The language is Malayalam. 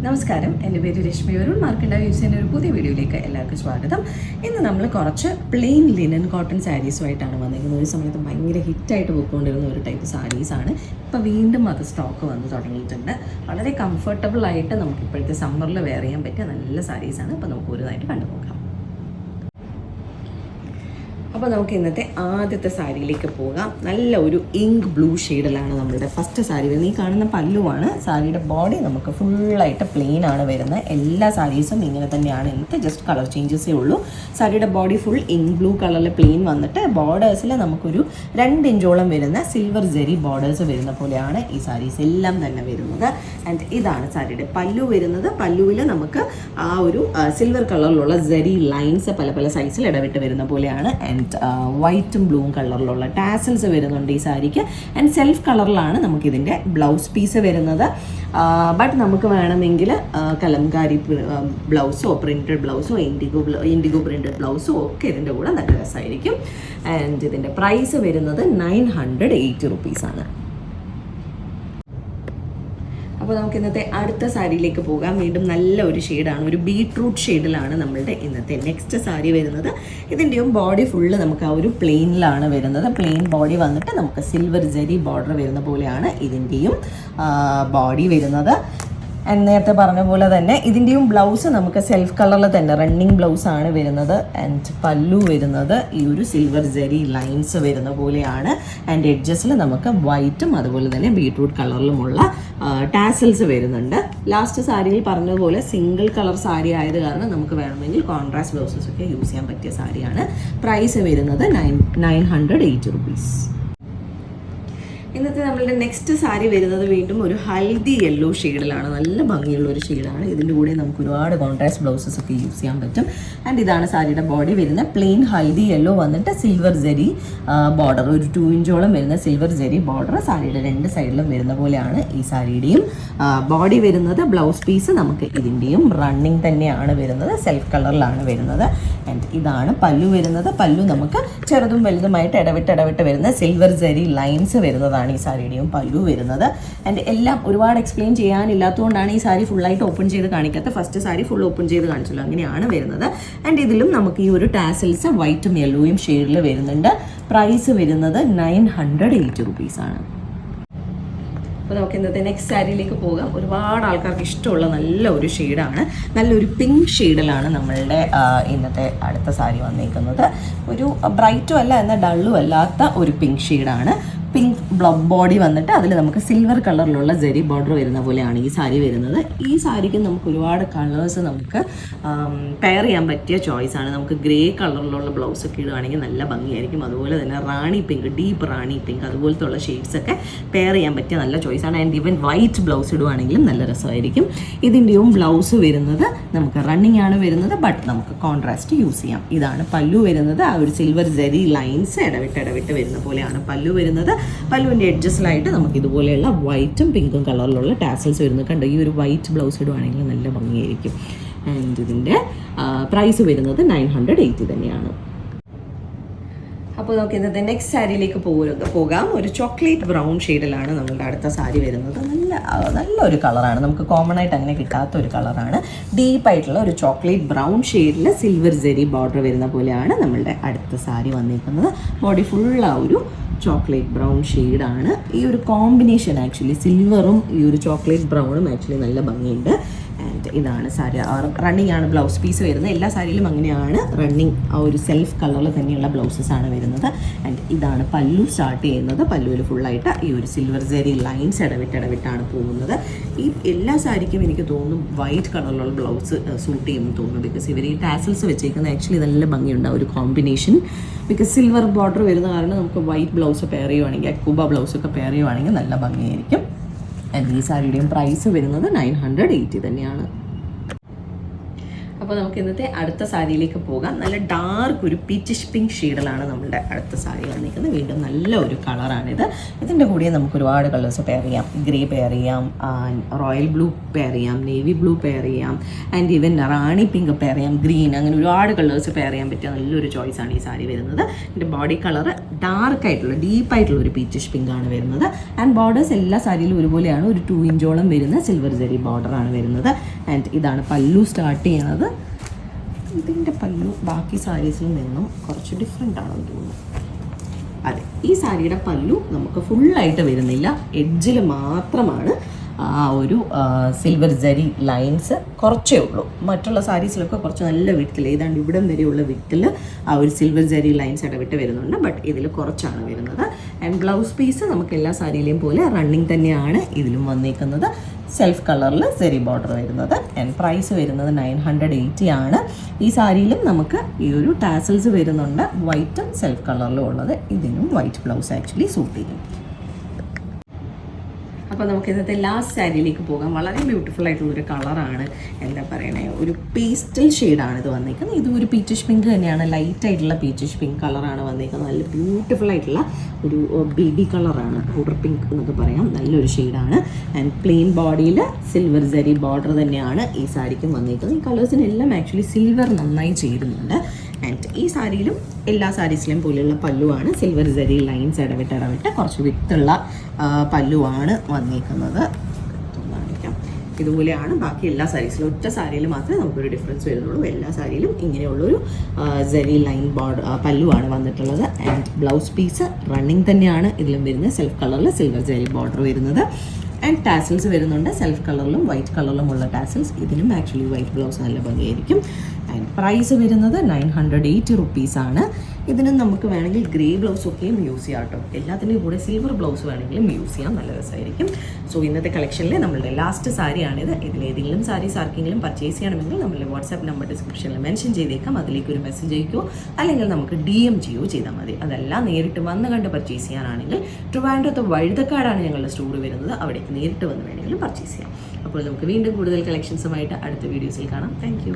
നമസ്കാരം, എൻ്റെ പേര് രശ്മി വരുൺ. മാർക്കണ്ട വ്യൂസിൻ്റെ ഒരു പുതിയ വീഡിയോയിലേക്ക് എല്ലാവർക്കും സ്വാഗതം. ഇന്ന് നമ്മൾ കുറച്ച് പ്ലെയിൻ ലിനൻ കോട്ടൺ സാരീസുമായിട്ടാണ് വന്നിരിക്കുന്നത്. ഒരു സമയത്ത് ഭയങ്കര ഹിറ്റായിട്ട് പോയിക്കൊണ്ടിരുന്ന ഒരു ടൈപ്പ് സാരീസാണ്. ഇപ്പോൾ വീണ്ടും അത് സ്റ്റോക്ക് വന്ന് തുടങ്ങിയിട്ടുണ്ട്. വളരെ കംഫർട്ടബിൾ ആയിട്ട് നമുക്ക് ഇപ്പോഴത്തെ സമ്മറിൽ വെയർ ചെയ്യാൻ പറ്റിയ നല്ല സാരീസാണ്. അപ്പോൾ നമുക്ക് ഒരുതായിട്ട് കണ്ടുപോകാം. അപ്പോൾ നമുക്ക് ഇന്നത്തെ ആദ്യത്തെ സാരിയിലേക്ക് പോകാം. നല്ല ഒരു ഇങ്ക് ബ്ലൂ ഷെയ്ഡിലാണ് നമ്മളുടെ ഫസ്റ്റ് സാരി വരുന്നത്. ഈ കാണുന്ന പല്ലുവാണ്. സാരിയുടെ ബോഡി നമുക്ക് ഫുള്ളായിട്ട് പ്ലെയിൻ ആണ് വരുന്നത്. എല്ലാ സാരീസും ഇങ്ങനെ തന്നെയാണ്. എനിക്ക് ജസ്റ്റ് കളർ ചേഞ്ചസേ ഉള്ളൂ. സാരിയുടെ ബോഡി ഫുൾ ഇങ്ക് ബ്ലൂ കളറിൽ പ്ലെയിൻ വന്നിട്ട് ബോർഡേഴ്സിൽ നമുക്കൊരു 2 ഇഞ്ചോളം വരുന്ന സിൽവർ ജെറി ബോർഡേഴ്സ് വരുന്ന പോലെയാണ് ഈ സാരീസ് എല്ലാം തന്നെ വരുന്നത്. ആൻഡ് ഇതാണ് സാരിയുടെ പല്ലു വരുന്നത്. പല്ലുവിൽ നമുക്ക് ആ ഒരു സിൽവർ കളറിലുള്ള ജെറി ലൈൻസ് പല പല സൈസിൽ ഇടവിട്ട് വരുന്ന പോലെയാണ്. ആൻഡ് വൈറ്റും ബ്ലൂവും കളറിലുള്ള ടാസൽസ് വരുന്നുണ്ട് ഈ സാരിക്ക്. ആൻഡ് സെൽഫ് കളറിലാണ് നമുക്കിതിൻ്റെ ബ്ലൗസ് പീസ് വരുന്നത്. ബട്ട് നമുക്ക് വേണമെങ്കിൽ കലംകാരി ബ്ലൗസോ പ്രിൻറ്റഡ് ബ്ലൗസോ ഇൻഡിഗോ പ്രിൻറ്റഡ് ബ്ലൗസോ ഒക്കെ ഇതിൻ്റെ കൂടെ നല്ല രസമായിരിക്കും. ആൻഡ് ഇതിൻ്റെ പ്രൈസ് വരുന്നത് 980 റുപ്പീസാണ്. അപ്പോൾ നമുക്ക് ഇന്നത്തെ അടുത്ത സാരിയിലേക്ക് പോകാം. വീണ്ടും നല്ല ഒരു ഷെയ്ഡാണ്, ഒരു ബീട്രൂട്ട് ഷെയ്ഡിലാണ് നമ്മളുടെ ഇന്നത്തെ നെക്സ്റ്റ് സാരി വരുന്നത്. ഇതിൻ്റെയും ബോഡി ഫുള്ള് നമുക്ക് ആ ഒരു പ്ലെയിനിലാണ് വരുന്നത്. പ്ലെയിൻ ബോഡി വന്നിട്ട് നമുക്ക് സിൽവർ ജെറി ബോർഡർ വരുന്ന പോലെയാണ് ഇതിൻ്റെയും ബോഡി വരുന്നത്. നേരത്തെ പറഞ്ഞ പോലെ തന്നെ ഇതിൻ്റെയും ബ്ലൗസ് നമുക്ക് സെൽഫ് കളറിൽ തന്നെ റണ്ണിങ് ബ്ലൗസാണ് വരുന്നത്. ആൻഡ് പല്ലു വരുന്നത് ഈ ഒരു സിൽവർ ജെറി ലൈൻസ് വരുന്ന പോലെയാണ്. ആൻഡ് എഡ്ജസിൽ നമുക്ക് വൈറ്റും അതുപോലെ തന്നെ ബീട്രൂട്ട് കളറിലുമുള്ള ടാസൽസ് വരുന്നുണ്ട്. ലാസ്റ്റ് സാരിയിൽ പറഞ്ഞതുപോലെ സിംഗിൾ കളർ സാരി ആയത് കാരണം നമുക്ക് വേണമെങ്കിൽ കോൺട്രാസ്റ്റ് ബ്ലൗസസ് ഒക്കെ യൂസ് ചെയ്യാൻ പറ്റിയ സാരിയാണ്. പ്രൈസ് വരുന്നത് 980 റുപ്പീസ്. ഇന്നത്തെ നമ്മളുടെ നെക്സ്റ്റ് സാരി വരുന്നത് വീണ്ടും ഒരു ഹൽദി യെല്ലോ ഷെയ്ഡിലാണ്. നല്ല ഭംഗിയുള്ള ഒരു ഷെയ്ഡാണ്. ഇതിൻ്റെ കൂടെ നമുക്ക് ഒരുപാട് കോൺട്രാസ്റ്റ് ബ്ലൗസസ് ഒക്കെ യൂസ് ചെയ്യാൻ പറ്റും. ആൻഡ് ഇതാണ് സാരിയുടെ ബോഡി വരുന്നത്. പ്ലെയിൻ ഹൽദി യെല്ലോ വന്നിട്ട് സിൽവർ ജെറി ബോർഡർ, ഒരു 2 ഇഞ്ചോളം വരുന്ന സിൽവർ ജെറി ബോർഡർ സാരിയുടെ 2 സൈഡിലും വരുന്ന പോലെയാണ് ഈ സാരിയുടെയും ബോഡി വരുന്നത്. ബ്ലൗസ് പീസ് നമുക്ക് ഇതിൻ്റെയും റണ്ണിങ് തന്നെയാണ് വരുന്നത്, സെൽഫ് കളറിലാണ് വരുന്നത്. ആൻഡ് ഇതാണ് പല്ലു വരുന്നത്. പല്ലു നമുക്ക് ചെറുതും വലുതുമായിട്ട് ഇടവിട്ട് വരുന്ന സിൽവർ ജെറി ലൈൻസ് വരുന്നതാണ് ഈ സാരിയുടെയും പല്ലു വരുന്നത്. ആൻഡ് എല്ലാം ഒരുപാട് എക്സ്പ്ലെയിൻ ചെയ്യാനില്ലാത്തതുകൊണ്ടാണ് ഈ സാരി ഫുള്ളായിട്ട് ഓപ്പൺ ചെയ്ത് കാണിക്കാത്ത. ഫസ്റ്റ് സാരി ഫുൾ ഓപ്പൺ ചെയ്ത് കാണിച്ചല്ലോ, അങ്ങനെയാണ് വരുന്നത്. ആൻഡ് ഇതിലും നമുക്ക് ഈ ഒരു ടാസൽസ് വൈറ്റും യെല്ലോയും ഷെയ്ഡിൽ വരുന്നുണ്ട്. പ്രൈസ് വരുന്നത് 980 റുപ്പീസാണ്. അപ്പോൾ നമുക്ക് ഇന്നത്തെ നെക്സ്റ്റ് സാരിയിലേക്ക് പോകാം. ഒരുപാട് ആൾക്കാർക്ക് ഇഷ്ടമുള്ള നല്ല ഒരു ഷെയ്ഡാണ്. നല്ലൊരു പിങ്ക് ഷെയ്ഡിലാണ് നമ്മളുടെ ഇന്നത്തെ അടുത്ത സാരി വന്നിരിക്കുന്നത്. ഒരു ബ്രൈറ്റും അല്ല എന്നാൽ ഡള്ളും അല്ലാത്ത ഒരു പിങ്ക് ഷെയ്ഡാണ്. പിങ്ക് ബോഡി വന്നിട്ട് അതിൽ നമുക്ക് സിൽവർ കളറിലുള്ള ജെറി ബോർഡർ വരുന്ന പോലെയാണ് ഈ സാരി വരുന്നത്. ഈ സാരിക്ക് നമുക്ക് ഒരുപാട് കളേഴ്സ് നമുക്ക് പെയർ ചെയ്യാൻ പറ്റിയ ചോയ്സാണ്. നമുക്ക് ഗ്രേ കളറിലുള്ള ബ്ലൗസ് ഒക്കെ ഇടുകയാണെങ്കിൽ നല്ല ഭംഗിയായിരിക്കും. അതുപോലെ തന്നെ റാണി പിങ്ക്, ഡീപ്പ് റാണി പിങ്ക് അതുപോലത്തെ ഉള്ള ഷെയ്ഡ്സൊക്കെ പെയർ ചെയ്യാൻ പറ്റിയ നല്ല ചോയ്സാണ്. ആൻഡ് ഈവൻ വൈറ്റ് ബ്ലൗസ് ഇടുവാണെങ്കിലും നല്ല രസമായിരിക്കും. ഇതിൻ്റെയും ബ്ലൗസ് വരുന്നത് നമുക്ക് റണ്ണിങ് ആണ് വരുന്നത്, ബട്ട് നമുക്ക് കോൺട്രാസ്റ്റ് യൂസ് ചെയ്യാം. ഇതാണ് പല്ലു വരുന്നത്. ആ ഒരു സിൽവർ ജെറി ലൈൻസ് ഇടവിട്ട് വരുന്ന പോലെയാണ് പല്ലു വരുന്നത്. പല്ലുവിൻ്റെ എഡ്ജസിലായിട്ട് നമുക്ക് ഇതുപോലെയുള്ള വൈറ്റും പിങ്കും കളറിലുള്ള ടാസൽസ് വരുന്നത്. കണ്ടോ, ഈ ഒരു വൈറ്റ് ബ്ലൗസ് ഇടുവാണെങ്കിൽ നല്ല ഭംഗിയായിരിക്കും. ആൻഡ് ഇതിൻ്റെ പ്രൈസ് വരുന്നത് 980 തന്നെയാണ്. അപ്പോൾ നമുക്ക് ഇന്നത്തെ നെക്സ്റ്റ് സാരിയിലേക്ക് പോകാം. ഒരു ചോക്ലേറ്റ് ബ്രൗൺ ഷെയ്ഡിലാണ് നമ്മളുടെ അടുത്ത സാരി വരുന്നത്. നല്ലൊരു കളറാണ്, നമുക്ക് കോമൺ ആയിട്ട് അങ്ങനെ കിട്ടാത്ത ഒരു കളറാണ്. ഡീപ്പായിട്ടുള്ള ഒരു ചോക്ലേറ്റ് ബ്രൗൺ ഷെയ്ഡിൽ സിൽവർ ജെറി ബോർഡർ വരുന്ന പോലെയാണ് നമ്മളുടെ അടുത്ത സാരി വന്നിരിക്കുന്നത്. ബോഡി ഫുൾ ആ ഒരു ചോക്ലേറ്റ് ബ്രൗൺ ഷെയ്ഡാണ്. ഈ ഒരു കോമ്പിനേഷൻ ആക്ച്വലി സിൽവറും ഈ ഒരു ചോക്ലേറ്റ് ബ്രൗണും ആക്ച്വലി നല്ല ഭംഗിയുണ്ട്. ആൻഡ് ഇതാണ് സാരി. റണ്ണിങ് ആണ് ബ്ലൗസ് പീസ് വരുന്നത്. എല്ലാ സാരിയിലും അങ്ങനെയാണ് റണ്ണിങ് ആ ഒരു സെൽഫ് കളറിൽ തന്നെയുള്ള ബ്ലൗസസ് ആണ് വരുന്നത്. ആൻഡ് ഇതാണ് പല്ലു സ്റ്റാർട്ട് ചെയ്യുന്നത്. പല്ലുവിൽ ഫുള്ളായിട്ട് ഈ ഒരു സിൽവർ ജെറി ലൈൻസ് ഇടവിട്ടാണ് പോകുന്നത്. ഈ എല്ലാ സാരിക്കും എനിക്ക് തോന്നുന്നു വൈറ്റ് കളറിലുള്ള ബ്ലൗസ് സൂട്ട് ചെയ്യുമെന്ന് തോന്നുന്നു. ബിക്കോസ് ഇവർ ഈ ടാസൽസ് വെച്ചേക്കുന്നത് ആക്ച്വലി നല്ല ഭംഗിയുണ്ട് ആ ഒരു കോമ്പിനേഷൻ. ബിക്കോസ് സിൽവർ ബോർഡർ വരുന്ന കാരണം നമുക്ക് വൈറ്റ് ബ്ലൗസ് പെയർ ചെയ്യുവാണെങ്കിൽ, അക്കൂബ ബ്ലൗസൊക്കെ പെയർ ചെയ്യുവാണെങ്കിൽ നല്ല ഭംഗിയായിരിക്കും. ആൻഡ് ഈ സാരിയുടെയും പ്രൈസ് വരുന്നത് 980 തന്നെയാണ്. അപ്പോൾ നമുക്ക് ഇന്നത്തെ അടുത്ത സാരിയിലേക്ക് പോകാം. നല്ല ഡാർക്ക് ഒരു പീച്ചിഷ് പിങ്ക് ഷെയ്ഡിലാണ് നമ്മുടെ അടുത്ത സാരി വന്നിരിക്കുന്നത്. വീണ്ടും നല്ല ഒരു കളറാണിത്. ഇതിൻ്റെ കൂടെ നമുക്ക് ഒരുപാട് കളേഴ്സ് പെയർ ചെയ്യാം. ഗ്രേ പെയർ ചെയ്യാം, റോയൽ ബ്ലൂ പെയർ ചെയ്യാം, നേവി ബ്ലൂ പെയർ ചെയ്യാം, and even Rani pink pair ചെയ്യാം, ഗ്രീൻ, അങ്ങനെ ഒരുപാട് കളേഴ്സ് പെയർ ചെയ്യാൻ പറ്റിയ നല്ലൊരു ചോയ്സാണ് ഈ സാരി വരുന്നത്. ഇതിൻ്റെ ബോഡി കളർ ഡാർക്കായിട്ടുള്ള ഡീപ്പായിട്ടുള്ള ഒരു പീച്ചിഷ് പിങ്ക് ആണ് വരുന്നത്. ആൻഡ് ബോർഡേഴ്സ് എല്ലാ സാരിയിലും ഒരുപോലെയാണ്. ഒരു 2 ഇഞ്ചോളം വരുന്ന സിൽവർ ജെറി ബോർഡറാണ് വരുന്നത്. ആൻഡ് ഇതാണ് പല്ലു സ്റ്റാർട്ട് ചെയ്യുന്നത്. ഇതിൻ്റെ പല്ലു ബാക്കി സാരീസിൽ നിന്നും കുറച്ച് ഡിഫറെൻ്റ് ആണെന്ന് തോന്നുന്നു. അതെ, ഈ സാരിയുടെ പല്ലു നമുക്ക് ഫുള്ളായിട്ട് വരുന്നില്ല, എഡ്ജിൽ മാത്രമാണ് ആ ഒരു സിൽവർ ജരി ലൈൻസ് കുറച്ചേ ഉള്ളൂ. മറ്റുള്ള സാരീസിലൊക്കെ കുറച്ച് നല്ല വിട്ടിൽ, ഏതാണ്ട് ഇവിടം വരെയുള്ള വിട്ടിൽ ആ ഒരു സിൽവർ ജരി ലൈൻസ് ഇടവിട്ട് വരുന്നുണ്ട്. ബട്ട് ഇതിൽ കുറച്ചാണ് വരുന്നത്. ആൻഡ് ബ്ലൗസ് പീസ് നമുക്ക് എല്ലാ സാരിയിലെയും പോലെ റണ്ണിങ് തന്നെയാണ് ഇതിലും വന്നിരിക്കുന്നത്. സെൽഫ് കളറിൽ സെറി ബോർഡർ വരുന്നത്. ആൻഡ് പ്രൈസ് വരുന്നത് 980 ആണ്. ഈ സാരിയിലും നമുക്ക് ഈ ഒരു ടാസൽസ് വരുന്നുണ്ട്, വൈറ്റും സെൽഫ് കളറിലും ഉള്ളത്. ഇതിനും വൈറ്റ് ബ്ലൗസ് ആക്ച്വലി സൂട്ട് ചെയ്യും. അപ്പോൾ നമുക്ക് ഇന്നത്തെ ലാസ്റ്റ് സാരിയിലേക്ക് പോകാം. വളരെ ബ്യൂട്ടിഫുൾ ആയിട്ടുള്ളൊരു കളറാണ്, എന്താ പറയണേ, ഒരു പേസ്റ്റൽ ഷെയ്ഡാണ് ഇത് വന്നിരിക്കുന്നത്. ഇത് ഒരു പീച്ചിഷ് പിങ്ക് തന്നെയാണ്, ലൈറ്റ് ആയിട്ടുള്ള പീച്ചിഷ് പിങ്ക് കളറാണ് വന്നിരിക്കുന്നത്. നല്ല ബ്യൂട്ടിഫുൾ ആയിട്ടുള്ള ഒരു ബേബി കളറാണ്, പൗഡർ പിങ്ക് എന്നൊക്കെ പറയാം. നല്ലൊരു ഷെയ്ഡാണ്. ആൻഡ് പ്ലെയിൻ ബോഡിയിൽ സിൽവർ ജരി ബോർഡർ തന്നെയാണ് ഈ സാരിക്കും വന്നിരിക്കുന്നത്. ഈ കളേഴ്സിനെല്ലാം ആക്ച്വലി സിൽവർ നന്നായി ചേരുന്നുണ്ട്. ആൻഡ് ഈ സാരിയിലും എല്ലാ സാരീസിലെയും പോലെയുള്ള പല്ലുവാണ്. സിൽവർ ജരി ലൈൻസ് ഇടവിട്ട് കുറച്ച് വിട്ടുള്ള പല്ലുവാണ് വന്നിരിക്കുന്നത്. ഇതുപോലെയാണ് ബാക്കി എല്ലാ സാരീസിലും. ഒറ്റ സാരിയിൽ മാത്രമേ നമുക്കൊരു ഡിഫറൻസ് വരുന്നുള്ളൂ. എല്ലാ സാരിയിലും ഇങ്ങനെയുള്ളൊരു ജരി ലൈൻ ബോർഡർ പല്ലുവാണ് വന്നിട്ടുള്ളത്. ആൻഡ് ബ്ലൗസ് പീസ് റണ്ണിങ് തന്നെയാണ് ഇതിലും വരുന്നത്. സെൽഫ് കളറിൽ സിൽവർ ജരി ബോർഡർ വരുന്നത്. ആൻഡ് ടാസൽസ് വരുന്നുണ്ട്, സെൽഫ് കളറിലും വൈറ്റ് കളറിലുമുള്ള ടാസൽസ്. ഇതിനും ആക്ച്വലി വൈറ്റ് ബ്ലൗസ് നല്ല ഭംഗിയായിരിക്കും. ആൻഡ് പ്രൈസ് വരുന്നത് 980 റുപ്പീസാണ്. ഇതിനും നമുക്ക് വേണമെങ്കിൽ ഗ്രേ ബ്ലൗസ് ഒക്കെയും യൂസ് ചെയ്യാം കേട്ടോ. എല്ലാത്തിൻ്റെയും കൂടെ സിൽവർ ബ്ലൗസ് വേണമെങ്കിലും യൂസ് ചെയ്യാം, നല്ല രസമായിരിക്കും. സോ ഇന്നത്തെ കളക്ഷനിലെ നമ്മളുടെ ലാസ്റ്റ് സാരിയാണിത്. ഇതിലേതെങ്കിലും സാരീസ് ആർക്കെങ്കിലും പർച്ചേസ് ചെയ്യണമെങ്കിൽ നമ്മളുടെ വാട്സാപ്പ് നമ്പർ ഡിസ്ക്രിപ്ഷനിൽ മെൻഷൻ ചെയ്തേക്കാം. അതിലേക്ക് ഒരു മെസ്സേജ് അയക്കുകയോ അല്ലെങ്കിൽ നമുക്ക് DM ചെയ്യുകയോ ചെയ്താൽ മതി. അതല്ല നേരിട്ട് വന്ന് കണ്ട് പർച്ചേസ് ചെയ്യാനാണെങ്കിൽ ട്രിവാൻഡ്രത്ത് വഴുതക്കാടാണ് ഞങ്ങളുടെ സ്റ്റോർ വരുന്നത്. അവിടേക്ക് നേരിട്ട് വന്ന് വേണമെങ്കിലും പർച്ചേസ് ചെയ്യാം. അപ്പോൾ നമുക്ക് വീണ്ടും കൂടുതൽ കളക്ഷൻസുമായിട്ട് അടുത്ത വീഡിയോസിൽ കാണാം. താങ്ക്